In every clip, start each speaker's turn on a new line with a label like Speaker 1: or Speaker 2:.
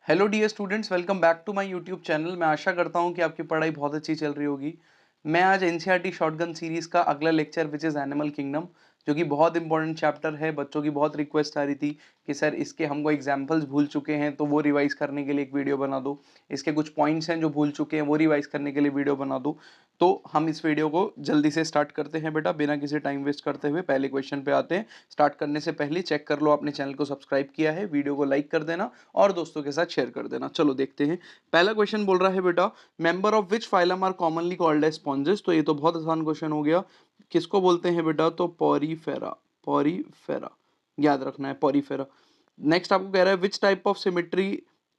Speaker 1: Hello dear students, welcome back to my YouTube channel. मैं आशा करता हूं कि आपकी पढ़ाई बहुत अच्छी चल रही होगी। मैं आज एनसीईआरटी शॉटगन सीरीज का अगला lecture which is animal kingdom, जो कि बहुत इंपॉर्टेंट चैप्टर है। बच्चों की बहुत रिक्वेस्ट आ रही थी कि सर इसके हमको एग्जाम्पल्स भूल चुके हैं तो वो रिवाइज करने के लिए एक वीडियो बना दो, इसके कुछ पॉइंट्स हैं जो भूल चुके हैं वो रिवाइज करने के लिए वीडियो बना दो। तो हम इस वीडियो को जल्दी से स्टार्ट करते हैं बेटा, बिना किसी टाइम वेस्ट करते हुए पहले क्वेश्चन पे आते हैं। स्टार्ट करने से पहले चेक कर लो आपने चैनल को सब्सक्राइब किया है, वीडियो को लाइक कर देना और दोस्तों के साथ शेयर कर देना। चलो देखते हैं। पहला क्वेश्चन बोल रहा है बेटा, member of which phylum are commonly called as sponges. तो ये तो बहुत आसान क्वेश्चन हो गया। किसको बोलते हैं बेटा? तो पॉरीफेरा। पॉरीफेरा याद रखना है, पॉरीफेरा। नेक्स्ट आपको कह रहा है विच type of symmetry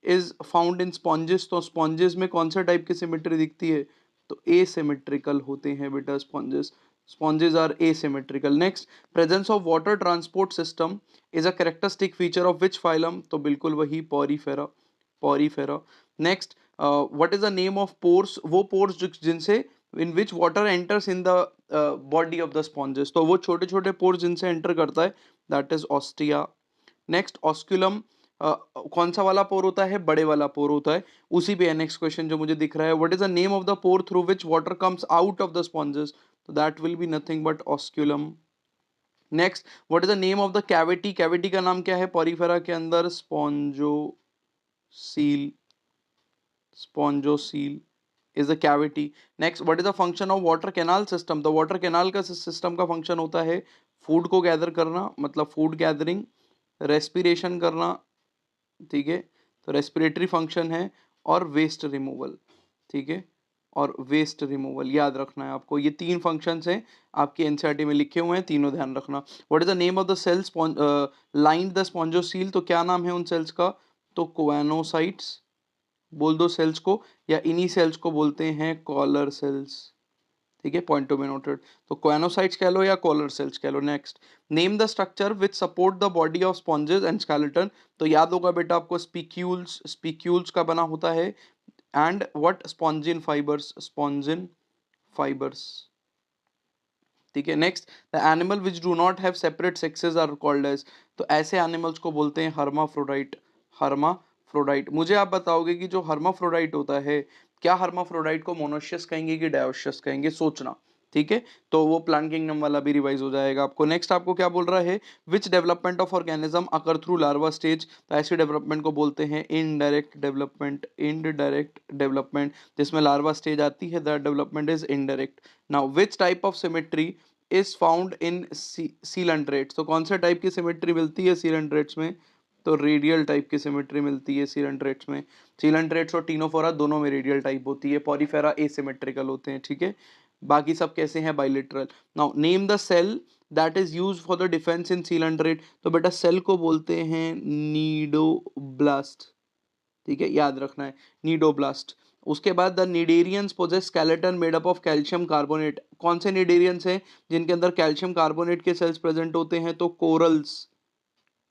Speaker 1: is found in sponges. तो स्पॉन्जेस में कौन सा टाइप की सिमेट्री दिखती है? तो एसिमेट्रिकल होते हैं बेटा sponges. Sponges are asymmetrical. Next, presence of water transport system is a characteristic feature of which phylum. तो बिल्कुल वही Porifera. Porifera. Next, what is the name of pores. वो पोर्स जिनसे in which water enters in the body of the sponges. तो वो छोटे छोटे pores जिनसे एंटर करता है, that is ostia. Next, osculum कौन सा वाला पोर होता है? बड़े वाला पोर होता है। उसी पे नेक्स्ट क्वेश्चन जो मुझे दिख रहा है, what is the name of the pore through which water comes out of the sponges. तो that will be nothing but osculum. Next, what is the name of the cavity. Cavity का नाम क्या है पॉरीफेरा के अंदर? Spongocoel. Spongocoel is the cavity. Next, what is the function of water canal system. The water canal का system का function होता है फूड को गैदर करना, मतलब फूड गैदरिंग, रेस्पिरेशन करना, ठीक है, तो रेस्पिरेटरी फंक्शन है, और वेस्ट रिमूवल, ठीक है, और वेस्ट रिमूवल याद रखना है आपको। ये तीन फंक्शंस हैं आपके एनसीईआरटी में लिखे हुए हैं, तीनों ध्यान रखना। What is the name of the cells lined the spongocoel. तो क्या नाम है उन सेल्स का? तो कोएनोसाइट्स बोल दो सेल्स को, या इन्हीं सेल्स को बोलते हैं कॉलर सेल्स, ठीक है, पॉइंट टू बी नोटेड। तो कोएनोसाइट्स कह लो या कॉलर सेल्स कह लो। Next, name the structure which support the body of sponges and skeleton. तो याद होगा बेटा आपको, स्पीक्यूल्स, स्पीक्यूल्स का बना होता है, and what? Spongin fibres, spongin fibres, ठीक है। Next, the animal which do not have separate sexes are called as. तो ऐसे एनिमल्स को बोलते हैं हर्माफ्रोडाइट। हर्माफ्रोडाइट। मुझे आप बताओगे कि जो हर्माफ्रोडाइट होता है, क्या हर्माफ्रोडाइट को मोनोशियस कहेंगे कि डायोशियस कहेंगे? सोचना, ठीक है। तो वो प्लांट किंगडम वाला भी रिवाइज हो जाएगा आपको। नेक्स्ट आपको क्या बोल रहा है? विच development of organism occur through larva stage. तो ऐसी डेवलपमेंट को बोलते हैं इनडायरेक्ट डेवलपमेंट। इनडायरेक्ट डेवलपमेंट, जिसमें लार्वा स्टेज आती है, that development is indirect. Now which type of symmetry is found in coelenterates. तो कौन से टाइप की सिमेट्री मिलती है सीलेंट्रेट्स में? तो रेडियल टाइप की सिमेट्री मिलती है सीलेंट्रेट्स में। सीलेंट्रेट्स और टीनोफोरा दोनों में रेडियल टाइप होती है, पॉरीफेरा एसिमेट्रिकल होते हैं, ठीक है। बाकी सब कैसे हैं? Bilateral. Now name the cell that is use for the defence in coelenterate. तो बेटा सेल को बोलते हैं नीडोब्लास्ट, ठीक है, याद रखना है, नीडोब्लास्ट। उसके बाद the cnidarians possess skeleton made up of calcium carbonate. कौन से निडेरियंस हैं जिनके अंदर कैल्शियम कार्बोनेट के सेल्स प्रेजेंट होते हैं? तो कोरल्स।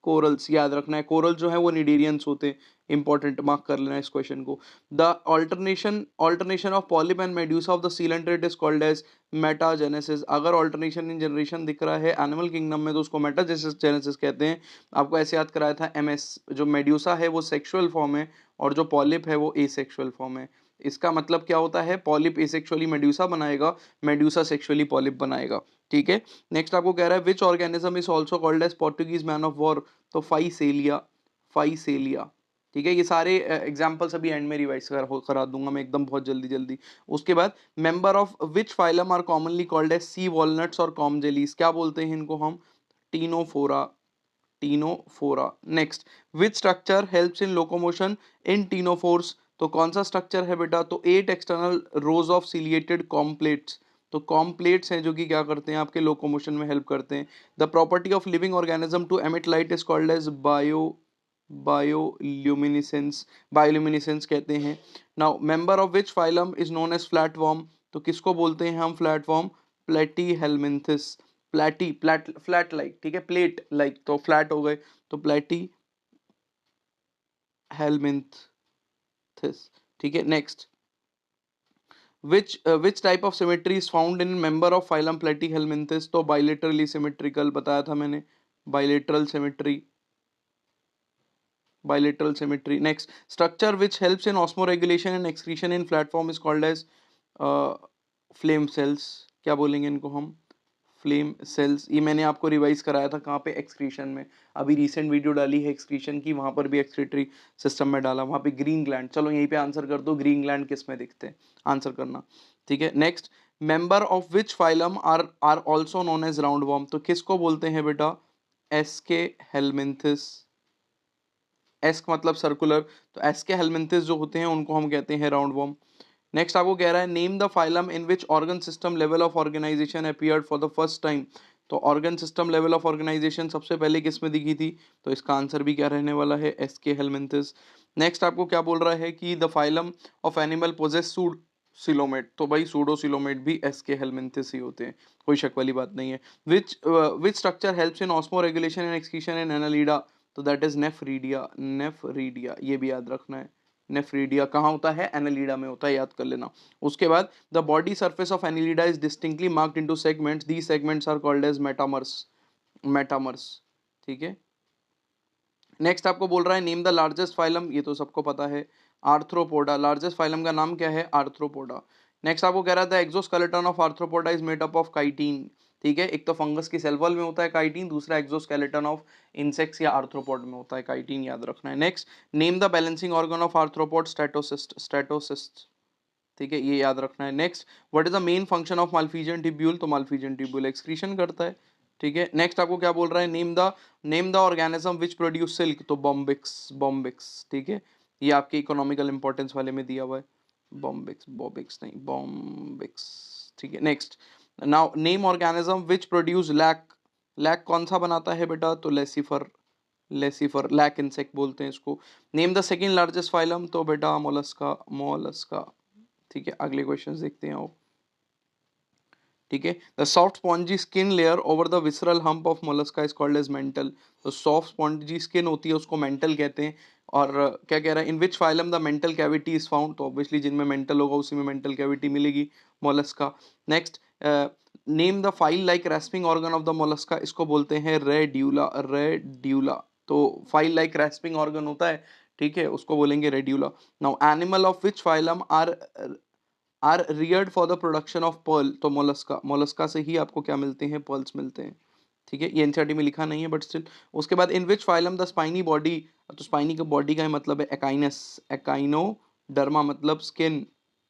Speaker 1: कोरल्स याद रखना है, कोरल जो है वो निडेरियंस होते हैं। इंपॉर्टेंट, मार्क कर लेना इस क्वेश्चन को। The alternation of polyp and medusa of the coelenterate is called as metagenesis. अगर ऑल्टरनेशन इन जनरेशन दिख रहा है एनिमल किंगडम में तो उसको मेटाजेनेसिस कहते हैं। आपको ऐसे याद कराया था एमएस, जो मेड्यूसा है वो सेक्सुअल फॉर्म है और जो पॉलिप है वो एसेक्सुअल फॉर्म है। इसका मतलब क्या होता है? पॉलिप एसेक्सुअली मेड्यूसा बनाएगा, मेड्यूसा सेक्सुअली पॉलिप बनाएगा, ठीक है। नेक्स्ट आपको कह रहा है which organism is also called as Portuguese man of war. तो फाइसेलिया। फाइसेलिया, ठीक है। ये सारे एग्जाम्पल्स अभी एंड में रिवाइज करा दूंगा मैं एकदम बहुत जल्दी जल्दी। उसके बाद, member of which phylum are commonly called as sea walnuts और कॉम जेलीज। क्या बोलते हैं इनको हम? Ctenophora. Ctenophora. Next, which structure helps in locomotion in ctenophores. तो कौन सा स्ट्रक्चर है बेटा? तो 8 external rows of ciliated comb plates. तो कॉम्प्लेट्स हैं जो कि क्या करते हैं? आपके लोकोमोशन में हेल्प करते हैं। The property of living organism to emit light is called as bioluminescence. Bioluminescence कहते हैं। Now member of which phylum is known as flatworm. तो किसको बोलते हैं हम फ्लैटवर्म? प्लेटी हेलमिंथिस। प्लेटी, फ्लैट, फ्लैट लाइक, ठीक है, प्लेट लाइक, तो फ्लैट हो गए, तो प्लेटी हेलमिंथिस, ठीक है। Next, which type of symmetry is found in member of phylum platyhelminthes। तो bilaterally symmetrical बताया था मैंने, bilateral symmetry, bilateral symmetry. Next, structure which helps in osmoregulation and excretion in flat form is called as flame cells. क्या बोलेंगे इनको हम? Flame cells. ये मैंने आपको रिवाइज कराया था कहाँ पे? एक्सक्रीशन में. अभी रिसेंट वीडियो डाली है एक्सक्रीशन की, वहां पर भी एक्सक्रीटरी सिस्टम में डाला, वहां पे ग्रीन ग्लैंड. चलो यहीं पे आंसर कर दो, ग्रीन ग्लैंड किस में दिखते हैं, आंसर करना. ठीक है. Next, member of which phylum are also known as round worm. तो किसको बोलते हैं बेटा? Aschelminthes. एस्क मतलब सर्कुलर, तो एसके हेलमिंथिस जो होते हैं उनको हम कहते हैं राउंड वॉर्म. नेक्स्ट आपको कह रहा है name the phylum in which organ system level of organisation appeared for the first time. तो organ system level of organisation सबसे पहले किस में दिखी थी? तो इसका आंसर भी क्या रहने वाला है? SK helminths. नेक्स्ट आपको क्या बोल रहा है कि the phylum of animal possess pseudocoelomate. तो भाई सूडोसिलोमेट भी एसके हेलमिंथिस ही होते हैं, कोई शक वाली बात नहीं है. विच structure helps in osmo regulation and excretion in Annelida. तो दैट इज नेफ्रीडिया. नेफ्रीडिया ये भी याद रखना है. नेफ्रीडिया कहाँ होता है? एनालिडा में होता है, याद कर लेना. उसके बाद the body surface of Annelida is distinctly marked into segments. The segments are called as metamers. Metamers. ठीक है. नेक्स्ट आपको बोल रहा है नेम द लार्जेस्ट फाइलम. ये तो सबको पता है, आर्थ्रोपोडा. लार्जेस्ट फाइलम का नाम क्या है? आर्थ्रोपोडा. नेक्स्ट आपको कह रहा था exoskeleton of arthropoda is made up of chitin. ठीक है. एक तो फंगस की सेल वॉल में होता है काइटिन, दूसरा एक्सोस्केलेटन ऑफ इंसेक्ट्स या आर्थ्रोपोड में होता है काइटिन, याद रखना है. Next, name the balancing organ of arthropod. Statocyst. Statocyst. ठीक है, ये याद रखना है. Next, what is the main function of Malpighian tubule. तो माल्फिजियन ट्यूब्यूल एक्सक्रीशन करता है. ठीक है. नेक्स्ट आपको क्या बोल रहा है? Name the organism which produce silk. तो बॉम्बिक्स. बॉम्बिक्स. ठीक है, ये आपके इकोनॉमिकल इंपॉर्टेंस वाले में दिया हुआ है. बॉम्बिक्स. बॉबिक्स नहीं, बॉम्बिक्स. ठीक है. Next, now name organism which produce lac. Lac कौन सा बनाता है बेटा? तो लेसिफर. लेसिफर. लैक इंसेक्ट बोलते हैं इसको. Name the second largest phylum. तो बेटा मोलस्का. मोलस्का. ठीक है, अगले क्वेश्चन देखते हैं आप. ठीक है. The soft spongy skin layer over the visceral hump of Mollusca is called as mantle. तो सॉफ्ट स्पॉन्जी स्किन होती है उसको मेंटल कहते हैं. और क्या कह रहा है? In which phylum the mantle cavity is found. तो ऑब्वियसली जिनमें मेंटल होगा उसी में मेंटल कैविटी मिलेगी, Mollusca. Next, name the file like rasping organ of the Mollusca. इसको बोलते हैं रेड्यूला. रेड्यूला. तो फाइल लाइक रेस्पिंग ऑर्गन होता है, ठीक है, उसको बोलेंगे radula. Now animal of which phylum are reared for the production of pearl. तो मोलस्का. मोलस्का से ही आपको क्या मिलते हैं? पर्ल्स मिलते हैं. ठीक है, ये एनसीईआरटी में लिखा नहीं है बट स्टिल. उसके बाद in which phylum the spiny body. तो स्पाइनी का बॉडी का मतलब है एकाइनस. एकाइनोडर्मा मतलब स्किन.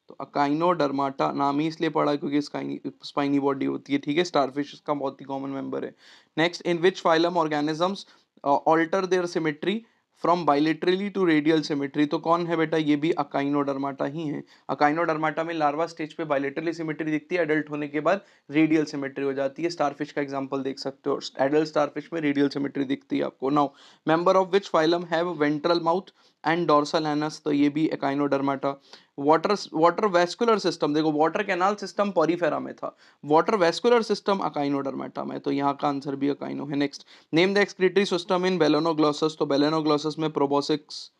Speaker 1: तो अकाइनोडर्माटा नाम ही इसलिए पड़ा क्योंकि स्पाइनी बॉडी होती है. ठीक है. स्टारफिश इसका बहुत ही कॉमन मेंबर है. Next, in which phylum organisms alter their symmetry from bilaterally to radial symmetry. तो कौन है बेटा? ये भी अकाइनोडर्माटा ही है. अकाइनोडर्माटा में लार्वा स्टेज पे बाइलेटरली सिमेट्री दिखती है, एडल्ट होने के बाद रेडियल सिमेट्री हो जाती है. स्टारफिश का एग्जांपल देख सकते हो, एडल्ट स्टारफिश में रेडियल सिमेट्री दिखती है आपको. Now member of which phylum have ventral mouth and dorsal anus. तो ये भी अकाइनोडर्माटा. Water vascular system. देखो वाटर कैनाल सिस्टम पॉरीफेरा में था, वाटर वेस्कुलर सिस्टम अकाइनोडर्माटा में, तो यहाँ का आंसर भी अकाइनो है. Next, name the excretory system in Balanoglossus. तो बेलेनोग्लोसस में proboscis,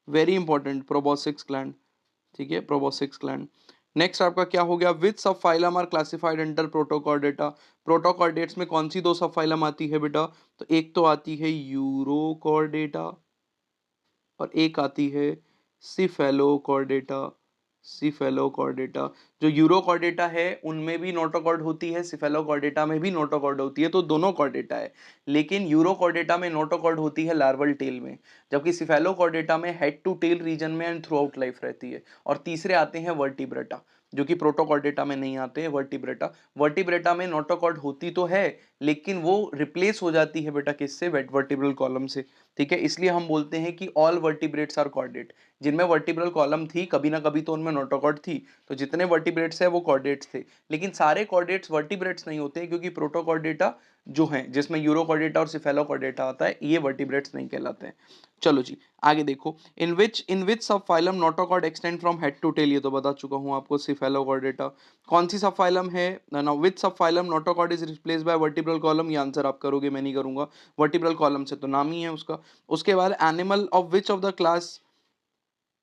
Speaker 1: very important, proboscis gland. ठीक है, प्रोबोसिक्स ग्लैंड. नेक्स्ट आपका क्या हो गया? Which sub phylum are classified under Protochordata. Protochordates में कौन सी दो सब फाइलम आती है बेटा? तो एक तो आती है यूरोकॉर्डेटा और एक आती है सिफेलोकॉर्डेटा. सिफेलोकॉर्डेटा. जो यूरोकॉर्डेटा है उनमें भी नोटोकॉर्ड होती है, सिफेलोकॉर्डेटा में भी नोटोकॉर्ड होती है, तो दोनों कॉर्डेटा है. लेकिन यूरोकॉर्डेटा में नोटोकॉर्ड होती है लार्वल टेल में, जबकि सिफेलोकॉर्डेटा में हेड टू टेल रीजन में एंड थ्रू आउट लाइफ रहती है. और तीसरे आते हैं वर्टिब्रेटा, जो कि प्रोटोकॉर्डेटा में नहीं आते हैं. वर्टिब्रेटा. वर्टिब्रेटा में नोटोकॉर्ड होती तो है लेकिन वो रिप्लेस हो जाती है बेटा किससे? वर्टिब्रल कॉलम से. ठीक है, इसलिए हम बोलते हैं कि ऑल वर्टिब्रेट्स आर कॉर्डेट. जिनमें वर्टिब्रल कॉलम थी कभी ना कभी तो उनमें नोटोकॉर्ड थी, तो जितने वर्टिब्रेट्स है वो कॉर्डेट्स थे. लेकिन सारे कॉर्डेट्स वर्टिब्रेट्स नहीं होते क्योंकि प्रोटोकॉर्डेटा जो है जिसमें यूरोकॉर्डेटा और सिफेलोकॉर्डेटा आता है ये वर्टिब्रेट्स नहीं कहलाते हैं. चलो जी आगे देखो. In which sub phylum notochord extend from head to tail. ये तो बता चुका हूं आपको, सिफेलोकॉर्डेटा. कौन सी सब फाइलम है? Now which sub phylum notochord is replaced by vertebral column. ये आंसर आप करोगे, मैं नहीं करूंगा. वर्टिब्रल कॉलम से तो नाम ही है उसका. उसके बाद animal of which of the class.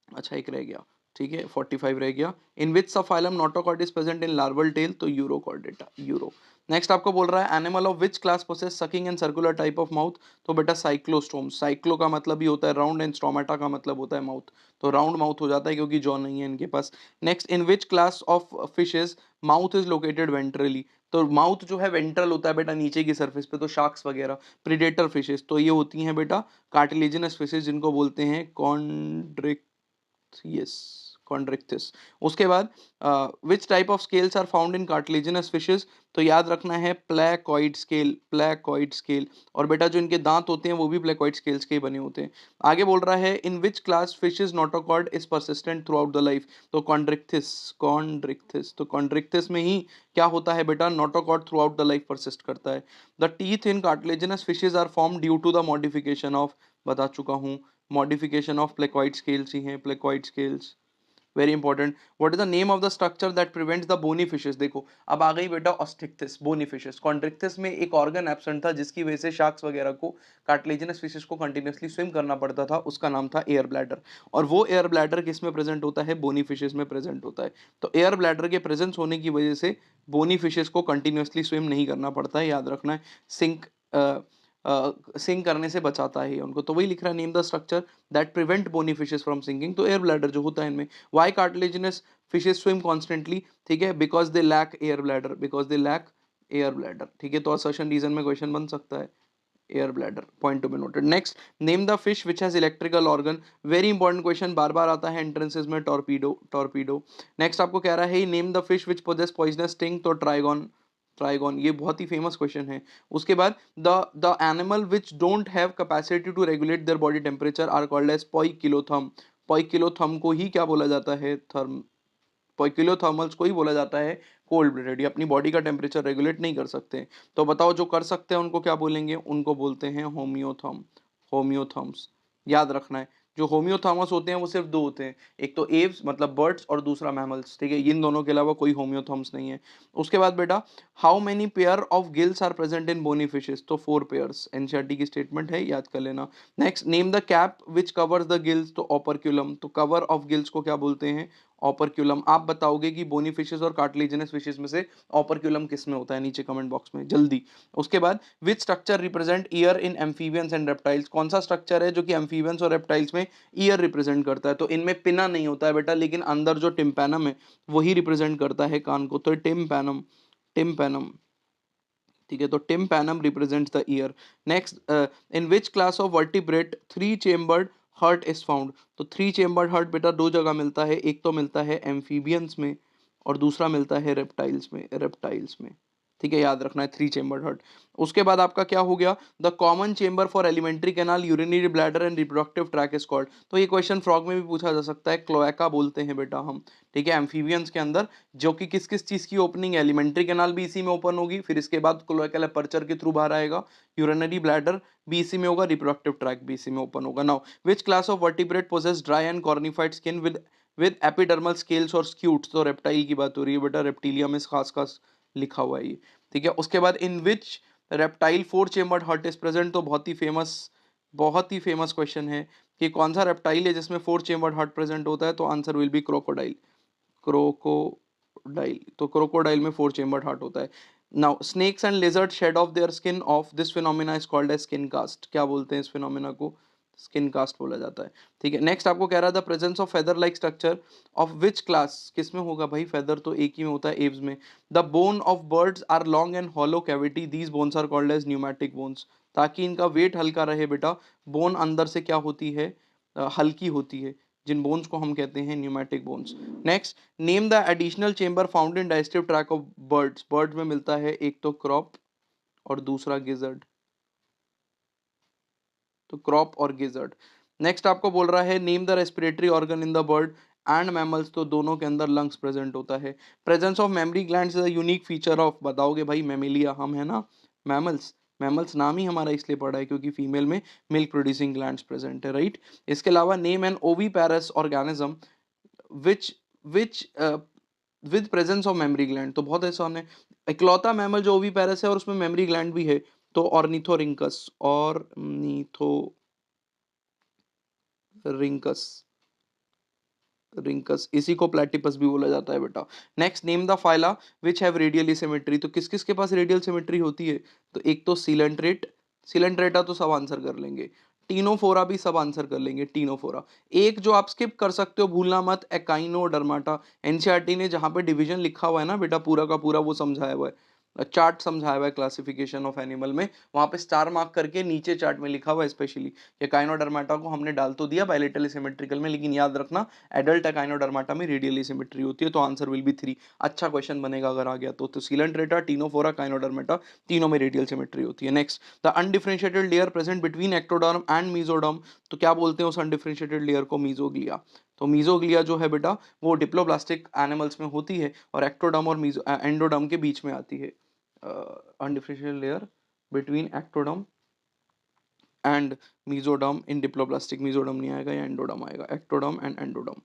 Speaker 1: अच्छा एक रह गया. ठीक है 45 रह गया। In which sub phylum notochord is present in larval tail, तो यूरोकॉर्डेटा, यूरो। नेक्स्ट आपको बोल रहा है animal of which class possess sucking and circular type of mouth, तो बेटा साइक्लोस्टोम। साइक्लो का मतलब ही होता है राउंड एंड स्टोमेटा का मतलब होता है माउथ, तो राउंड माउथ हो जाता है क्योंकि जॉ नहीं है इनके पास। Next in which class of fishes mouth is located ventrally, तो माउथ जो है वेंट्रल होता है बेटा नीचे की सरफेस पे, तो शार्क्स वगैरह। प्रीडेटर फिशेज तो ये होती हैं बेटा कार्टिलेजिनस फिशेज जिनको बोलते हैं कॉन्ड्रिक, यस कॉन्ड्रिक्थिस। उसके बाद which type of scales are found in cartilaginous fishes, तो याद रखना है प्लेकॉइड स्केल, प्लेकॉइड स्केल। और बेटा जो इनके दांत होते हैं वो भी प्लेकॉइड स्केल्स के ही बने होते हैं। आगे बोल रहा है in which class fishes notochord is persistent throughout the life, तो कॉन्ड्रिक्थिस, कॉन्ड्रिक्थिस। तो कॉन्ड्रिक्थिस में ही क्या होता है बेटा, notochord throughout the life persist करता है। The teeth in cartilaginous fishes are form due to the modification of, बता चुका हूँ, मॉडिफिकेशन ऑफ प्लेकॉइड स्केल्स ही हैं, placoid scales. Very important, what is the name of the structure that prevents the bony fishes, देखो अब आ गई बेटा ऑस्टिक्थिस, bony fishes. Chondrichthyes में एक ऑर्गन एब्सेंट था जिसकी वजह से शार्क्स वगैरह को, कार्टिलेजिनस फिशेस को कंटिन्यूअसली स्विम करना पड़ता था, उसका नाम था एयर ब्लैडर। और वो एयर ब्लैडर किस में प्रेजेंट होता है, बोनी फिशेस में प्रेजेंट होता है। तो एयर ब्लैडर के प्रेजेंस होने की वजह से बोनी फिशेस को कंटिन्यूअसली स्विम नहीं करना पड़ता है, याद रखना है। सिंक सिंक करने से बचाता है उनको, तो वही लिख रहा है name the structure that prevent bony fishes from sinking, तो एयर ब्लैडर जो होता है इनमें। Why cartilaginous fishes swim constantly, ठीक है, because they lack air bladder, because they lack air bladder, ठीक है। तो असर्शन रीजन में क्वेश्चन बन सकता है air bladder, point to be noted. Next name the fish which has electrical organ, very important question, बार बार आता है एंट्रेंसेज में, टॉर्पीडो, टॉर्पीडो। नेक्स्ट आपको कह रहा है name the fish which possess poisonous sting, तो ट्राइगॉन, ट्राइगॉन, ये बहुत ही फेमस क्वेश्चन है। उसके बाद the animal which don't have capacity to regulate their body temperature are called as poikilotherm, poikilotherm को ही क्या बोला जाता है, थर्म, पोइकिलोथर्मल्स को ही बोला जाता है कोल्ड ब्लडेड, ये अपनी बॉडी का टेम्परेचर रेगुलेट नहीं कर सकते। तो बताओ जो कर सकते हैं उनको क्या बोलेंगे, उनको बोलते हैं होम्योथर्म, होम्योथर्म्स, याद रखना है। जो होम्योथर्मस होते हैं वो सिर्फ दो होते हैं, एक तो एव्स मतलब बर्ड्स और दूसरा मैमल्स, ठीक है, इन दोनों के अलावा कोई होम्योथर्म्स नहीं है। उसके बाद बेटा how many pair of gills are present in bony fishes, तो 4 पेयर्स, एनसीईआरटी की स्टेटमेंट है, याद कर लेना। Next name the cap which covers the gills, तो ऑपरक्यूलम, तो कवर ऑफ गिल्स को क्या बोलते हैं, ऑपरक्यूलम। आप बताओगे कि बोनी फिशेस और कार्टिलेजिनस फिशेस में से ऑपरक्यूलम किस में होता है, नीचे कमेंट बॉक्स में जल्दी। उसके बाद which structure represent year in amphibians and reptiles, कौन सा स्ट्रक्चर है जो कि एम्फीबियंस और रेप्टाइल्स में ईयर रिप्रेजेंट करता है, तो इनमें पिना नहीं होता है बेटा, लेकिन अंदर जो टिम्पैनम है वही रिप्रेजेंट करता है कान को, तो टिम्पैनम, टिम्पैनम, ठीक है, तो tympanum represents the year. Next in which class of vertebrate three chambered heart is found, तो थ्री चेम्बर्ड हार्ट बेटा दो जगह मिलता है, एक तो मिलता है एम्फीबियंस में और दूसरा मिलता है रेप्टाइल्स में, रेप्टाइल्स में, ठीक है, याद रखना है थ्री चेम्बर्ड हार्ट। उसके बाद आपका क्या हो गया, the common chamber for alimentary canal, urinary bladder and reproductive tract is called, तो ये क्वेश्चन फ्रॉग में भी पूछा जा सकता है, क्लोएका बोलते हैं बेटा हम, ठीक है, एम्फीबियंस के अंदर, जो कि किस किस चीज की ओपनिंग है, एलिमेंट्री कैनाल भी इसी में ओपन होगी, फिर इसके बाद क्लोएकल अपर्चर के थ्रू बाहर आएगा, यूरिनरी ब्लैडर भी इसी में होगा, रिप्रोडक्टिव ट्रैक भी इसी में ओपन होगा। Now which class of vertebrate possess dry and cornified skin with epidermal scales और स्क्यूट्स, तो रेप्टाइल की बात हो रही है बेटा, रेप्टिलिया में खास खास लिखा हुआ है ये, ठीक है। उसके बाद in which reptile four chambered heart is present, तो बहुत ही फेमस क्वेश्चन है कि कौन सा रेप्टाइल है जिसमें फोर चेम्बर्ड हार्ट प्रेजेंट होता है, तो answer will be crocodile, crocodile, तो क्रोकोडाइल में फोर चेम्बर्ड हार्ट होता है। Now snakes and lizard shed of their skin off, this phenomena is called as skin cast, क्या बोलते हैं इस फिनोमिना को, स्किन कास्ट बोला जाता है, ठीक है। नेक्स्ट आपको कह रहा था presence of feather like structure of which class, किस में होगा भाई, फेदर तो एक ही में होता है, एव्स में। The bone of birds are long and hollow cavity, these bones are called as pneumatic bones, ताकि इनका वेट हल्का रहे बेटा, बोन अंदर से क्या होती है, हल्की होती है, जिन बोन्स को हम कहते हैं pneumatic bones. Next name the additional chamber found in digestive track of birds, birds में मिलता है एक तो क्रॉप और दूसरा गिजर्ड, तो क्रॉप और गिजर्ड। नेक्स्ट आपको बोल रहा है name the respiratory organ in the bird and mammals, तो दोनों के अंदर लंग्स प्रेजेंट होता है। Presence of mammary glands is a unique feature of, बताओगे भाई, मेमिलिया, हम है ना मैमल्स, मैमल्स नाम ही हमारा इसलिए पड़ा है क्योंकि फीमेल में मिल्क प्रोड्यूसिंग ग्लैंड्स प्रेजेंट है, राइट। इसके अलावा name an oviparous organism which which with presence of mammary gland, तो बहुत ऐसा है, इकलौता मैमल जो ओवीपैरस है और उसमें मेमरी ग्लैंड भी है, तो ऑर्निथोरिंकस, ऑर्निथोरिंकस, रिंकस, इसी को प्लेटिपस भी बोला जाता है बेटा। Next, name the phyla which have radially symmetry. तो किस किस के पास रेडियल सिमेट्री होती है? तो एक तो सीलेंट्रेट, सीलेंट्रेटा तो सब आंसर कर लेंगे, टीनोफोरा भी सब आंसर कर लेंगे, टीनोफोरा। एक जो आप स्किप कर सकते हो, भूलना मत, एकाइनोडर्माटा। एनसीईआरटी ने जहां पे डिवीजन लिखा हुआ है ना बेटा, पूरा का पूरा वो समझाया हुआ है, चार्ट समझाया हुआ है क्लासिफिकेशन ऑफ एनिमल में, वहां पे स्टार मार्क करके नीचे चार्ट में लिखा हुआ है स्पेशली। एकाइनोडर्माटा को हमने डाल तो दिया बायलेटरली सिमेट्रिकल में, लेकिन याद रखना एडल्ट एकाइनोडर्माटा में रेडियली सिमेट्री होती है, तो आंसर विल बी 3। अच्छा क्वेश्चन बनेगा अगर आ गया तो सीलेंट्रेटा, टीनोफोरा, काइनोडर्माटा, तीनों में रेडियल सिमेट्री होती है। Next, the undifferentiated layer present between ectoderm and mesoderm. तो क्या बोलते हैं उस अनडिफरेंशिएटेड लेयर को? मीजोग्लिया। तो मीजोग्लिया जो है बेटा वो डिप्लोब्लास्टिक एनिमल्स में होती है और एक्टोडर्म और एंडोडर्म के बीच में आती है। Undifferentiated layer between ectoderm and mesoderm in diploblastic, mesoderm नहीं आएगा, या एंडोडर्म आएगा, एक्टोडर्म एंड एंडोडर्म।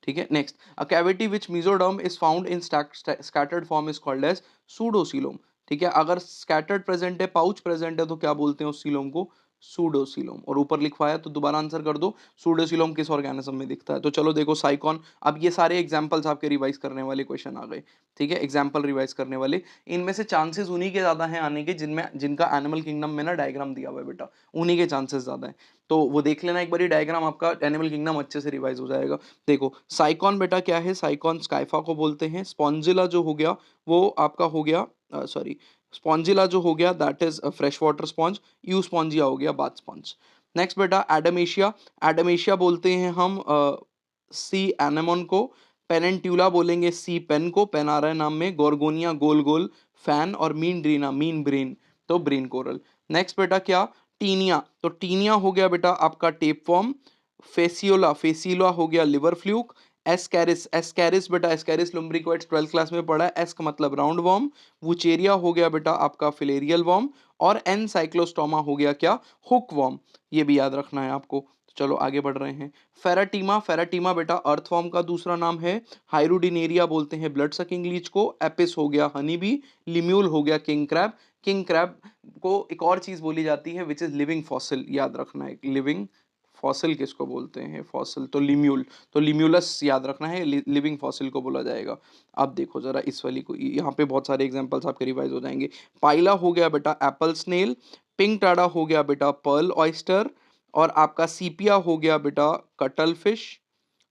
Speaker 1: ठीक है। Next, a cavity which mesoderm is found in scattered form is called as pseudocoelom. ठीक है, अगर स्कैटर्ड प्रेजेंट है, पाउच प्रेजेंट है, तो क्या बोलते हैं उस सीलोम को? सूडोसीलोम। और ऊपर लिखवाया तो दोबारा आंसर कर दो, सूडोसीलोम किस ऑर्गेनिज्म में दिखता है? तो चलो देखो, साइकॉन। अब ये सारे एग्जांपल्स आपके रिवाइज करने वाले क्वेश्चन आ गए। ठीक है, एग्जांपल रिवाइज करने वाले, इनमें से चांसेस उन्हीं के ज्यादा हैं आने के जिनमें जिनका एनिमल किंगडम में ना डायग्राम दिया हुआ है बेटा, उन्हीं के चांसेस ज्यादा है। तो वो देख लेना एक बारी डायग्राम, आपका एनिमल किंगडम अच्छे से रिवाइज हो जाएगा। देखो, साइकॉन बेटा क्या है? साइकॉन स्काइफा को बोलते हैं। स्पॉन्जिला जो हो गया वो आपका हो गया, सॉरी, स्पॉन्जिला जो हो गया that is fresh water sponge. You Spongia हो गया बाथ स्पॉन्ज। नेक्स्ट बेटा, एडमेशिया। एडमेशिया बोलते हैं हम सी एनेमोन को। पेनेंट्यूला बोलेंगे सी पेन को, पेन आ रहा है नाम में। गोरगोनिया गोल गोल फैन, और मीन ड्रीना मीन ब्रेन, तो ब्रेन कोरल। नेक्स्ट बेटा क्या? टीनिया। तो टीनिया हो गया बेटा आपका टेप फॉर्म। फेसियोला, फेसियोला हो गया लिवर फ्लूक। एस्कैरिस, एस्कैरिस बेटा, एस्कैरिस लुम्ब्रिकोइड्स 12th क्लास में पढ़ा है, एस का मतलब राउंड वर्म। वुचेरिया हो गया बेटा आपका फिलेरियल वर्म। और एन साइक्लोस्टोमा हो गया क्या? Hook worm. ये भी याद रखना है आपको। चलो आगे बढ़ रहे हैं। फेराटीमा, फेराटीमा बेटा अर्थवर्म का दूसरा नाम है। हाइरोडिनेरिया बोलते हैं ब्लड सकिंग लीच को। एपिस हो गया हनी बी। लिम्यूल हो गया किंग क्रैब। किंग क्रैब को एक और चीज बोली जाती है विच इज लिविंग फॉसिल, याद रखना है। लिविंग फॉसिल किसको बोलते हैं? फॉसिल तो लिम्यूल, तो लिम्यूलस याद रखना है, लिविंग फॉसिल को बोला जाएगा। अब देखो जरा इस वाली को, यहाँ पे बहुत सारे एग्जांपल्स आपके रिवाइज हो जाएंगे। पाइला हो गया बेटा एप्पल स्नेल। पिंक टाडा हो गया बेटा पर्ल ऑयस्टर। और आपका सीपिया हो गया बेटा कटल फिश।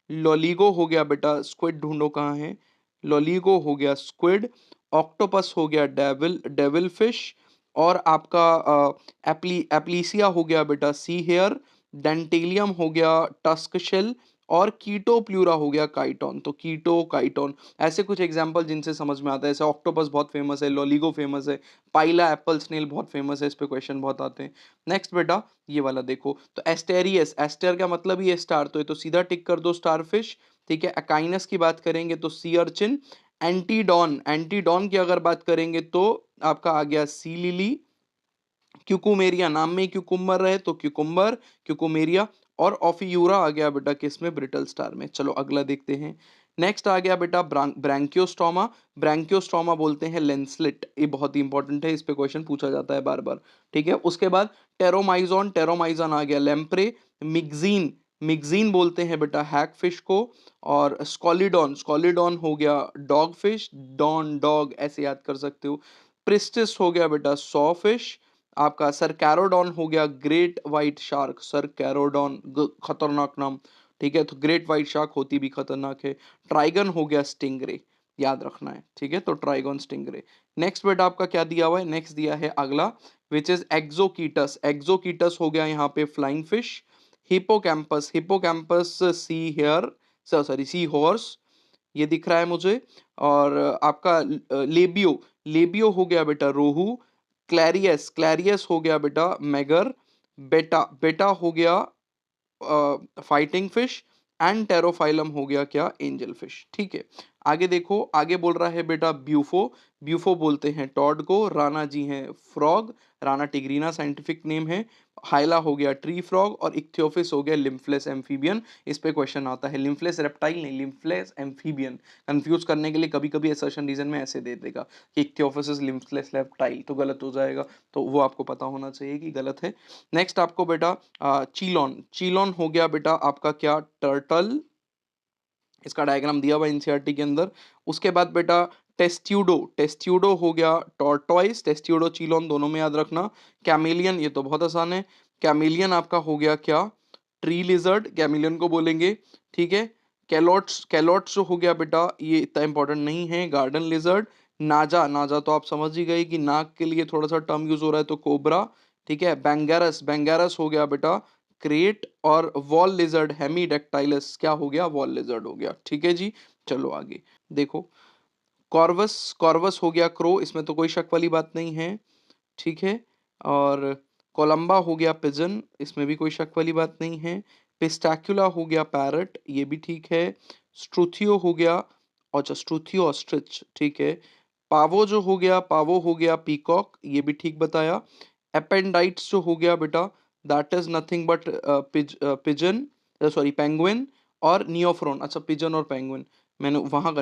Speaker 1: लॉलीगो हो गया बेटा स्क्विड, ढूंढो कहाँ है? लॉलीगो हो गया स्क्विड। ऑक्टोपस हो गया डेविल, डेविल फिश। और आपका एप्लीसिया हो गया बेटा सी हेयर। डेंटेलियम हो गया टस्क शेल। और कीटो प्लूरा हो गया काइटोन, तो कीटो काइटोन। ऐसे कुछ एग्जांपल जिनसे समझ में आता है, जैसे ऑक्टोपस बहुत फेमस है, लॉलीगो फेमस है, पाइला एप्पल स्नेल बहुत फेमस है, इस पे क्वेश्चन बहुत आते हैं। नेक्स्ट बेटा ये वाला देखो, तो एस्टेरियस, एस्टर का मतलब ही है स्टार, तो ये तो सीधा टिक कर दो स्टार फिश। ठीक है, अकाइनस की बात करेंगे तो सी अर्चिन। एंटीडॉन, एंटीडॉन की अगर बात करेंगे तो आपका आ गया सी लिली। क्यूकुमेरिया, नाम में क्यूकुम्बर है तो क्यूकुम्बर, क्यूकुमेरिया। और ऑफियूरा आ गया बेटा किसमें? ब्रिटल स्टार में। चलो अगला देखते हैं। नेक्स्ट आ गया बेटा ब्रैंकियोस्टोमा। ब्रैंकियोस्टोमा बोलते हैं लेंसलेट, ये बहुत ही इंपॉर्टेंट है, इस पे क्वेश्चन पूछा जाता है बार बार। ठीक है, उसके बाद टेरोमाइजोन, टेरोमाइजन आ गया लेम्प्रे। मिग्जीन, मिग्जीन बोलते हैं बेटा हैक फिश को। और स्कॉलिडॉन, स्कॉलिडॉन हो गया डॉग फिश, डॉन डॉग ऐसे याद कर सकते हो। प्रिस्टिस हो गया बेटा सॉ फिश। आपका सर कैरोडॉन हो गया ग्रेट व्हाइट शार्क, सर कैरोडॉन खतरनाक नाम। ठीक है, तो ग्रेट व्हाइट शार्क होती भी खतरनाक है। ट्राइगन हो गया स्टिंगरे, याद रखना है। ठीक है, तो ट्राइगन स्टिंगरे। नेक्स्ट बेटा आपका क्या दिया हुआ है? नेक्स्ट दिया है अगला विच इज एक्सोकीटस। एक्सोकीटस हो गया यहाँ पे flying fish. Hippocampus, hippocampus see here, sorry sea horse, ये दिख रहा है मुझे। और आपका लेबियो, लेबियो हो गया बेटा रोहू। क्लैरियस, क्लैरियस हो गया बेटा मैगर। बेटा, बेटा हो गया फाइटिंग फिश। एंड टेरोफाइलम हो गया क्या? Angel fish. ठीक है, आगे देखो, आगे बोल रहा है बेटा ब्यूफो। ब्यूफो बोलते हैं टॉड को। राणा जी हैं frog, Rana tigrina scientific name है। हाइला हो गया ट्री फ्रॉग। और इक्थियोफिस हो गया लिम्फलेस एम्फीबियन। इस पे क्वेश्चन आता है, लिम्फलेस रेप्टाइल नहीं, लिम्फलेस एम्फीबियन। कंफ्यूज करने के लिए कभी कभी असर्शन रीजन में ऐसे दे देगा कि इक्थियोफिस इज लिम्फलेस रेप्टाइल, तो गलत हो जाएगा, तो वो आपको पता होना चाहिए कि गलत है। नेक्स्ट आपको बेटा चीलॉन, चीलॉन हो गया बेटा आपका क्या? टर्टल। इसका डायग्राम दिया हुआ एनसीईआरटी के अंदर। उसके बाद बेटा टेस्ट्यूडो, टेस्ट्यूडो हो गया टॉर्टॉइस, टेस्ट्यूडो चीलोन दोनों में याद रखना। कैमेलियन, ये तो बहुत आसान है। कैमेलियन आपका हो गया क्या, ट्री लिजर्ड, कैमेलियन को बोलेंगे, ठीक है। कैलोट्स, कैलोट्स जो हो गया बेटा ये इतना इंपॉर्टेंट नहीं है, गार्डन लिजर्ड। नाजा, नाजा तो आप समझ ही गए कि नाक के लिए थोड़ा सा टर्म यूज हो रहा है तो कोबरा, ठीक है। बैंगरस, बैंगरस हो गया बेटा क्रेट। और वॉल लिजर्ड हेमीडेक्टाइलस क्या हो गया, वॉल लिजर्ड हो गया, ठीक है जी। चलो आगे देखो, कॉर्वस, कॉर्वस हो गया क्रो, इसमें तो कोई शक वाली बात नहीं है, ठीक है। और कोलंबा हो गया पिजन, इसमें भी कोई शक वाली बात नहीं है। पिस्टैक्युला हो गया पैरट, ये भी ठीक है। स्ट्रूथियो हो गया, अच्छा स्ट्रूथियो ऑस्ट्रिच, ठीक है। पावो जो हो गया, पावो हो गया पीकॉक, ये भी ठीक बताया। अपेंडाइट्स जो हो गया बेटा that is nothing but pigeon, sorry penguin. और नियोफ्रॉन, अच्छा पिजन और पेंगुइन, मैंने वहां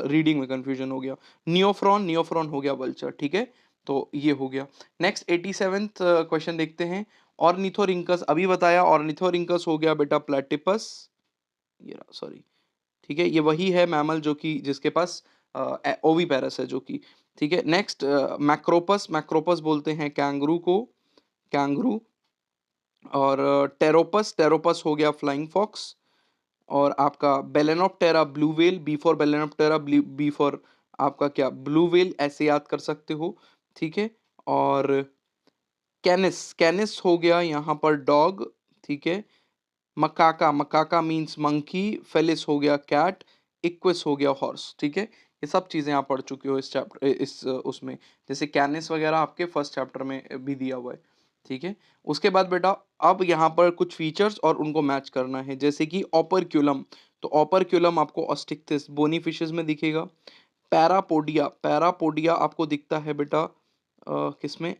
Speaker 1: रीडिंग में कंफ्यूजन हो गया। नियोफ्रॉन, नियोफ्रॉन हो गया वल्चर, ठीक है। तो ये हो गया। नेक्स्ट 87th क्वेश्चन देखते हैं। ऑर्निथोरिंकस अभी बताया, ऑर्निथोरिंकस हो गया बेटा प्लेटिपस, ये रहा सॉरी, ठीक है। ये वही है मैमल जो कि जिसके पास ओविपेरस है जो कि, ठीक है। नेक्स्ट मैक्रोपस, मैक्रोपस बोलते हैं कैंगरू को, कैंगरू। और टेरोपस, टेरोपस हो गया फ्लाइंग फॉक्स। और आपका Balaenoptera blue whale, B for Balaenoptera, B for आपका क्या ब्लू व्हेल, ऐसे याद कर सकते हो, ठीक है। और कैनिस, कैनिस हो गया यहाँ पर डॉग, ठीक है। मकाका, मकाका मीन्स मंकी। फेलिस हो गया कैट। इक्विस हो गया हॉर्स, ठीक है। ये सब चीजें आप पढ़ चुके हो इस चैप्टर, इस उसमें, जैसे कैनिस वगैरह आपके फर्स्ट चैप्टर में भी दिया हुआ है, ठीक है। उसके बाद बेटा अब यहाँ पर कुछ फीचर्स और उनको मैच करना है, जैसे कि ऑपरक्यूलम, तो ऑपरक्यूलम आपको ऑस्टिक्टिस बोनी फिशेस में दिखेगा। पैरापोडिया, पैरापोडिया आपको दिखता है बेटा किसमें,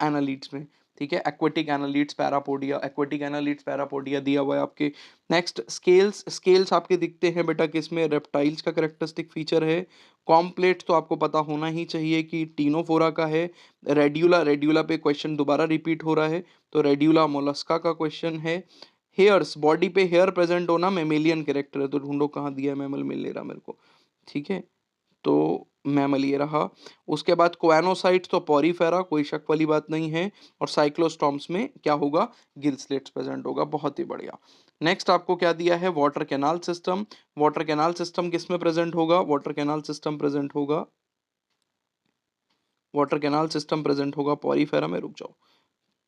Speaker 1: एनालीड्स में, ठीक है। एक्वेटिक एनालीड्स पैरापोडिया, एक्वेटिक एनालीड्स पैरापोडिया दिया हुआ है आपके। नेक्स्ट स्केल्स, स्केल्स आपके दिखते हैं बेटा किसमें, रेप्टाइल्स का कैरेक्टरिस्टिक फीचर है। कॉम्प्लेट तो आपको पता होना ही चाहिए कि टीनोफोरा का है। रेड्यूला, रेड्यूला पे क्वेश्चन दोबारा रिपीट हो रहा है, तो रेड्यूला मोलस्का का क्वेश्चन है। हेयर्स, बॉडी पे हेयर प्रेजेंट होना मेमेलियन कैरेक्टर है, तो ढूंढो कहाँ दिया है, मैमल मिल ले रहा मेरे को, ठीक है। तो मैमल ये रहा। उसके बाद कोएनोसाइट्स तो पॉरीफेरा, कोई शक वाली बात नहीं है। और साइक्लोस्टॉर्म्स में क्या होगा, गिल स्लेट्स प्रेजेंट होगा, बहुत ही बढ़िया। नेक्स्ट आपको क्या दिया है, water canal system. Water canal system किस में प्रेजेंट होगा, वाटर कैनाल सिस्टम प्रेजेंट होगा, वाटर कैनाल सिस्टम प्रेजेंट होगा पॉरीफेरा में, रुक जाओ,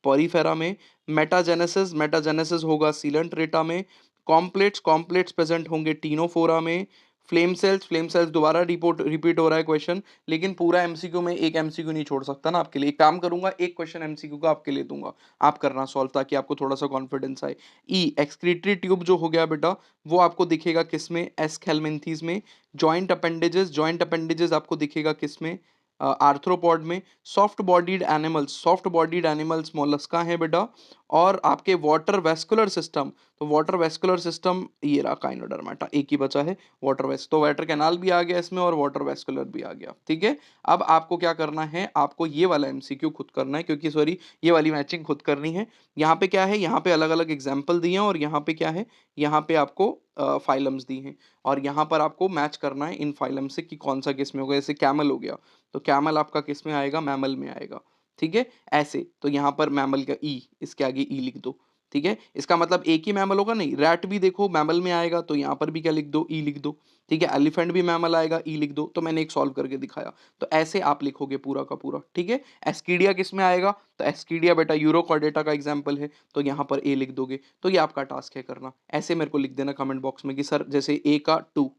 Speaker 1: पॉरीफेरा में। मेटाजेनेसिस, मेटाजेनेसिस होगा सीलेंट्रेटा में। कॉम्प्लेट्स, कॉम्प्लेट्स प्रेजेंट होंगे टीनोफोरा में। फ्लेम सेल्स, फ्लेम सेल्स दोबारा रिपीट हो रहा है क्वेश्चन, लेकिन पूरा एमसीक्यू में एक एमसीक्यू नहीं छोड़ सकता ना आपके लिए, एक काम करूंगा एक क्वेश्चन एमसीक्यू का आपके लिए दूंगा, आप करना सॉल्व, ताकि आपको थोड़ा सा कॉन्फिडेंस आए। ई एक्सक्रीटरी ट्यूब जो हो गया बेटा वो आपको दिखेगा किसमें, एस्केलमेंथीज में। जॉइंट अपेंडेजेस, जॉइंट अपेंडेजेस आपको दिखेगा किसमें, आर्थ्रोपॉड में। Soft bodied animals, soft bodied animals Mollusca है बेटा। और आपके वाटर वेस्कुलर सिस्टम, तो वाटर वेस्कुलर सिस्टम ये रहा काइनोडर्माटा, एक ही बचा है वाटर वेस्ट, तो वाटर कैनाल भी आ गया इसमें और वाटर वेस्कुलर भी आ गया, ठीक है। अब आपको क्या करना है, आपको ये वाला एमसीक्यू खुद करना है, क्योंकि सॉरी ये वाली मैचिंग खुद करनी है। यहाँ पे क्या है, यहाँ पे अलग अलग एग्जाम्पल दिए हैं, और यहाँ पे क्या है, यहाँ पे आपको फाइलम्स दी हैं, और यहाँ पर आपको मैच करना है इन फाइलम से कि कौन सा किस में होगा। जैसे कैमल हो गया, तो कैमल आपका किस में आएगा, मैमल में आएगा, ठीक है। ऐसे तो यहाँ पर मैमल का ई, इसके आगे ई लिख दो, ठीक है। इसका मतलब एक ही मैमल होगा नहीं, रैट भी देखो मैमल में आएगा, तो यहाँ पर भी क्या लिख दो, ई लिख दो, ठीक है। एलिफेंट भी मैमल आएगा, ई लिख दो, तो मैंने एक सॉल्व करके दिखाया, तो ऐसे आप लिखोगे पूरा का पूरा, ठीक है। एस्कीडिया किस में आएगा, तो एस्कीडिया बेटा यूरोकॉर्डेटा का एग्जाम्पल है, तो यहाँ पर ए लिख दोगे, तो ये आपका टास्क है करना। ऐसे मेरे को लिख देना कमेंट बॉक्स में कि सर जैसे ए का 2,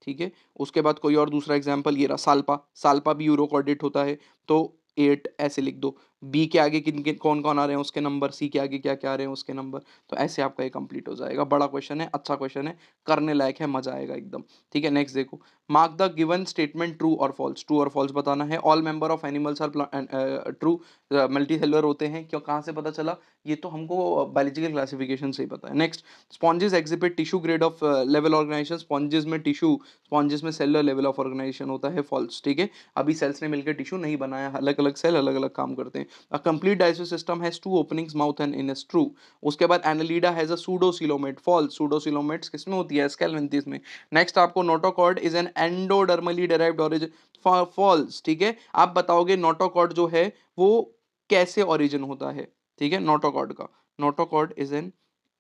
Speaker 1: ठीक है। उसके बाद कोई और दूसरा एग्जाम्पल ये रहा, साल्पा, साल्पा भी यूरोकॉर्डेट होता है, तो 8 ऐसे लिख दो। बी के आगे किन किन कौन कौन आ रहे हैं उसके नंबर, सी के आगे क्या क्या आ रहे हैं उसके नंबर, तो ऐसे आपका ये कंप्लीट हो जाएगा। बड़ा क्वेश्चन है, अच्छा क्वेश्चन है, करने लायक है, मजा आएगा एकदम, ठीक है। नेक्स्ट देखो, mark the given statement true और फॉल्स, ट्रू और फॉल्स बताना है। All member of animals are true, multicellular होते हैं, क्यों कहाँ से पता चला, ये तो हमको बायोलॉजिकल क्लासिफिकेशन से ही पता है। Next, sponges exhibit tissue grade of level organisation, sponges में टिश्यू, स्पॉन्जेस में सेलुलर लेवल ऑफ ऑर्गेनाइजेशन होता है, फॉल्स, ठीक है। अभी सेल्स ने मिलकर टिश्यू नहीं बनाया, अलग अलग सेल अलग अलग काम करते हैं। A complete digestive system has two openings mouth and anus, true. उसके बाद Annelida has a pseudocoelomate, false. Pseudocoelomates किसमें होती है? स्केलवेंथिस में। नेक्स्ट आपको notochord is an endodermally derived origin, false. ठीक है, आप बताओगे नोटोकॉर्ड जो है वो कैसे ओरिजिन होता है। ठीक है, नोटोकॉर्ड का, नोटोकॉर्ड इज एन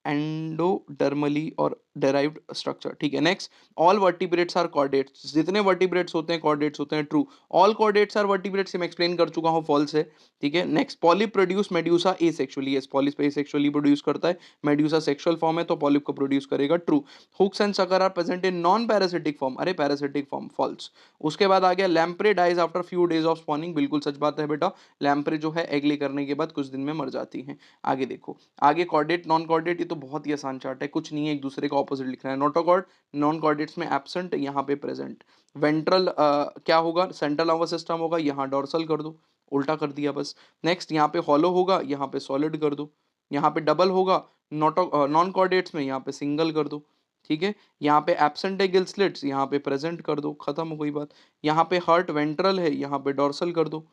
Speaker 1: एंडोडर्मली और डेराइव्ड स्ट्रक्चर। ठीक है, next all vertebrates are chordates, जितने वर्टिब्रेट्स होते हैं कॉर्डेट्स होते हैं, true. All chordates are vertebrates मैं एक्सप्लेन कर चुका हूं, फॉल्स है। ठीक है, next polyp produce medusa asexually, yes polyp asexually produce करता है, मेड्यूसा सेक्सुअल फॉर्म है तो पॉलिप को प्रोड्यूस करेगा, true. Hooks and sucker are present in non parasitic form, अरे पैरासिटिक फॉर्म, फॉल्स। उसके बाद आ गया lamprey dies after few days of spawning, बिल्कुल सच बात है बेटा, लैम्प्रे जो है एग ले करने के बाद कुछ दिन में मर जाती हैं। आगे देखो, आगे कॉर्डेट नॉन कॉर्डेट, ये तो बहुत ही आसान चार्ट है, कुछ नहीं है, एक दूसरे का ऑपोजिट लिखना है। नोटोकॉर्ड नॉन कॉर्डेट्स में एब्सेंट, यहाँ पे प्रेजेंट। वेंट्रल क्या होगा? सेंट्रल नर्वस सिस्टम होगा, यहाँ डोर्सल कर दो, उल्टा कर दिया बस। नेक्स्ट यहाँ पे हॉलो होगा, यहाँ पे सॉलिड कर दो। यहाँ पे डबल होगा नोटो नॉन कॉर्डेट्स में, यहाँ पे सिंगल कर दो। ठीक है, यहाँ पे एब्सेंट है गिल स्लिट्स, यहाँ पे प्रेजेंट कर दो, खत्म हो गई बात। यहाँ पे हर्ट वेंट्रल है, यहाँ पे डोर्सल कर दो।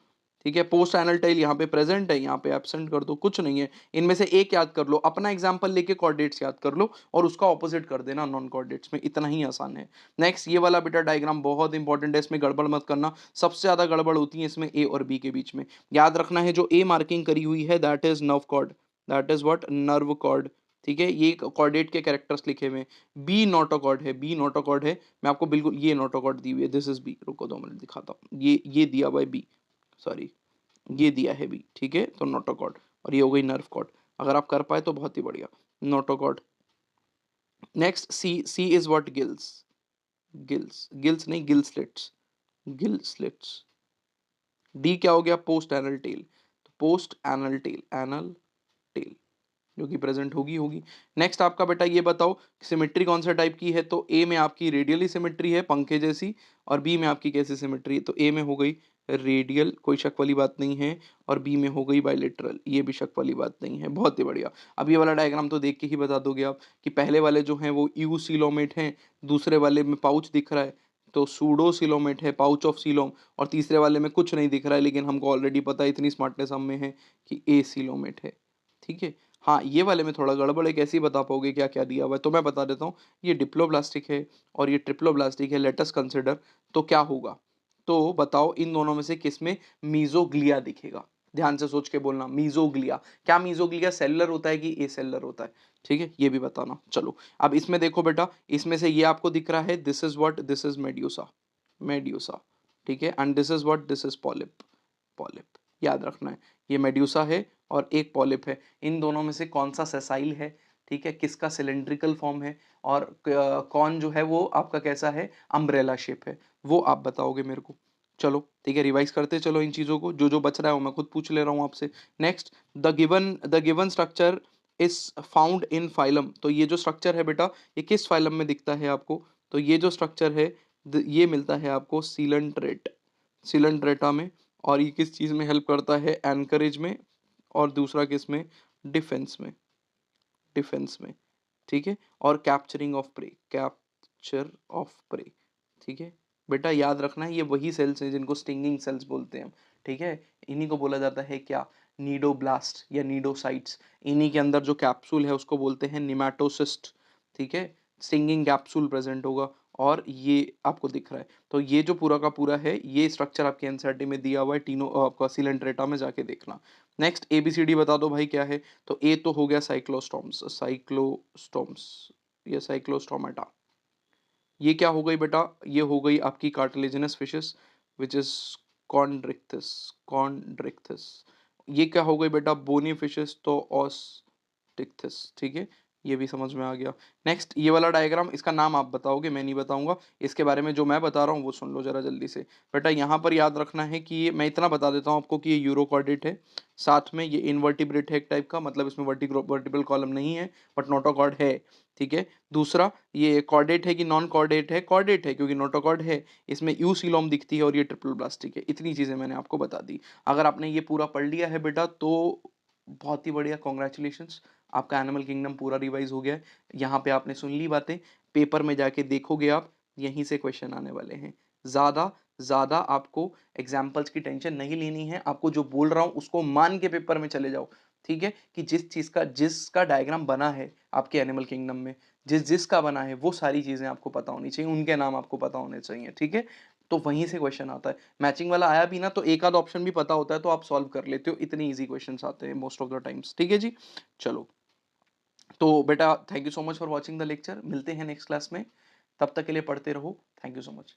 Speaker 1: ठीक है, पोस्ट एनल टेल यहाँ पे प्रेजेंट है, यहाँ पे एब्सेंट कर दो, कुछ नहीं है। इनमें से एक याद कर लो, अपना एग्जांपल लेके कॉर्डिनेट्स याद कर लो और उसका ऑपोजिट कर देना नॉन कॉर्डिनेट्स में, इतना ही आसान है। नेक्स्ट ये वाला बेटा डायग्राम बहुत इंपॉर्टेंट है, इसमें गड़बड़ मत करना, सबसे ज्यादा गड़बड़ होती है इसमें ए और बी के बीच में। याद रखना है जो ए मार्किंग करी हुई है that is nerve cord, that is what, nerve cord. ठीक है, ये कॉर्डेट के कैरेक्टर्स लिखे हुए हैं। बी नोटोकॉर्ड है, बी नोटोकॉर्ड है, मैं आपको बिल्कुल ये नोटोकॉर्ड दी हुई है, दिस इज बी, रुको 2 मिनट दिखाता हूँ, ये दिया हुआ है बी, सॉरी ये दिया है बी। ठीक है, तो नोटोकॉर्ड, और ये हो गई नर्व कॉर्ड, अगर आप कर पाए तो बहुत ही बढ़िया, notochord. Next C, C is what, gills, gills, gills नहीं gill slits, gill slits. D क्या हो गया? पोस्ट एनल टेल, तो post anal tail, anal tail जो कि प्रेजेंट होगी होगी। नेक्स्ट आपका बेटा ये बताओ सिमेट्री कौन सा टाइप की है, तो ए में आपकी रेडियली सिमेट्री है पंखे जैसी, और बी में आपकी कैसी सिमेट्री है, तो ए में हो गई रेडियल, कोई शक वाली बात नहीं है, और बी में हो गई बायलेटरल, ये भी शक वाली बात नहीं है, बहुत ही बढ़िया। अब ये वाला डायग्राम तो देख के ही बता दोगे आप कि पहले वाले जो हैं वो यू सिलोमेट हैं, दूसरे वाले में पाउच दिख रहा है तो सूडो सिलोमेट है, पाउच ऑफ सिलोम, और तीसरे वाले में कुछ नहीं दिख रहा है लेकिन हमको ऑलरेडी पता है, इतनी स्मार्टनेस हम में है कि ए सिलोमेट है। ठीक है, हाँ ये वाले में थोड़ा गड़बड़ है, कैसे ही बता पाओगे क्या क्या दिया हुआ है, तो मैं बता देता हूँ, ये डिप्लोब्लास्टिक है और ये ट्रिप्लोब्लास्टिक है, लेट अस कंसिडर। तो क्या होगा, तो बताओ इन दोनों में से किसमें मीजोग्लिया दिखेगा? ध्यान से सोच के बोलना, मीजोग्लिया, क्या मीजोग्लिया सेलुलर होता है कि ए सेलुलर होता है? ठीक है, ये भी बताना। चलो अब इसमें देखो बेटा, इसमें से ये आपको दिख रहा है, this is what, this is medusa, medusa. ठीक है, and this is what, this is polyp, polyp, याद रखना है, ये मेड्यूसा है और एक पॉलिप है, इन दोनों में से कौन सा सेसाइल है? ठीक है, किसका सिलेंड्रिकल फॉर्म है, और कौन जो है वो आपका कैसा है, अम्ब्रेला शेप है, वो आप बताओगे मेरे को। चलो ठीक है, रिवाइज करते चलो इन चीजों को, जो जो बच रहा है वो मैं खुद पूछ ले रहा हूँ आपसे। Next, the given structure is found in phylum, तो ये जो स्ट्रक्चर है बेटा ये किस फाइलम में दिखता है आपको? तो ये जो स्ट्रक्चर है ये मिलता है आपको सीलेंट्रेट, सीलेंट्रेटा में, और ये किस चीज में हेल्प करता है? एनकरेज में, और दूसरा किस में? डिफेंस में, डिफेंस में। ठीक है, और capturing of prey, capture of prey. ठीक है बेटा, याद रखना है ये वही सेल्स हैं जिनको स्टिंगिंग सेल्स बोलते हैं हम। ठीक है, इन्हीं को बोला जाता है क्या? नीडोब्लास्ट या नीडोसाइट्स। इन्हीं के अंदर जो कैप्सूल है उसको बोलते हैं निमेटोसिस्ट। ठीक है, स्टिंगिंग कैप्सूल प्रेजेंट होगा, और ये आपको दिख रहा है, तो ये जो पूरा का पूरा है ये स्ट्रक्चर आपके एनसीईआरटी में दिया हुआ है, तीनों आपका सिलेंट्रेटा में जाके देखना। नेक्स्ट एबीसीडी बता दो भाई क्या है, तो ए तो हो गया साइक्लोस्टॉम्स, साइक्लोस्टॉम्स या साइक्लोस्टोमेटा। ये क्या हो गई बेटा? ये हो गई आपकी cartilaginous fishes which is Chondrichthyes, Chondrichthyes. ये क्या हो गई बेटा? बोनी फिशेस, तो ऑस्टिक्थिस। ठीक है, ये भी समझ में आ गया। नेक्स्ट ये वाला डायग्राम, इसका नाम आप बताओगे, मैं नहीं बताऊंगा, इसके बारे में जो मैं बता रहा हूँ वो सुन लो जरा जल्दी से। बेटा यहाँ पर याद रखना है कि ये, मैं इतना बता देता हूँ आपको कि ये यूरोकॉर्डेट है, साथ में ये इनवर्टिब्रेट है एक टाइप का, मतलब इसमें वर्टिब्रल कॉलम नहीं है बट नोटोकॉर्ड है। ठीक है, दूसरा ये कॉर्डेट है कि नॉन कॉर्डेट है? कॉर्डेट है क्योंकि नोटोकॉर्ड है, इसमें यू सीलोम दिखती है और ये ट्रिपल ब्लास्टिक है। इतनी चीजें मैंने आपको बता दी, अगर आपने ये पूरा पढ़ लिया है बेटा तो बहुत ही बढ़िया, कॉन्ग्रेचुलेशंस, आपका एनिमल किंगडम पूरा रिवाइज हो गया है। यहाँ पे आपने सुन ली बातें, पेपर में जाके देखोगे आप, यहीं से क्वेश्चन आने वाले हैं, ज्यादा ज़्यादा आपको एग्जाम्पल्स की टेंशन नहीं लेनी है, आपको जो बोल रहा हूँ उसको मान के पेपर में चले जाओ, ठीक है, कि जिसका डायग्राम बना है आपके एनिमल किंगडम में, जिसका बना है वो सारी चीज़ें आपको पता होनी चाहिए, उनके नाम आपको पता होने चाहिए, ठीक है। तो वहीं से क्वेश्चन आता है, मैचिंग वाला आया भी ना तो एक आध ऑप्शन भी पता होता है तो आप सॉल्व कर लेते हो, इतनी ईजी क्वेश्चंस आते हैं मोस्ट ऑफ द टाइम्स, ठीक है जी। चलो, तो बेटा thank you so much for watching the lecture, मिलते हैं नेक्स्ट क्लास में, तब तक के लिए पढ़ते रहो, थैंक यू सो मच।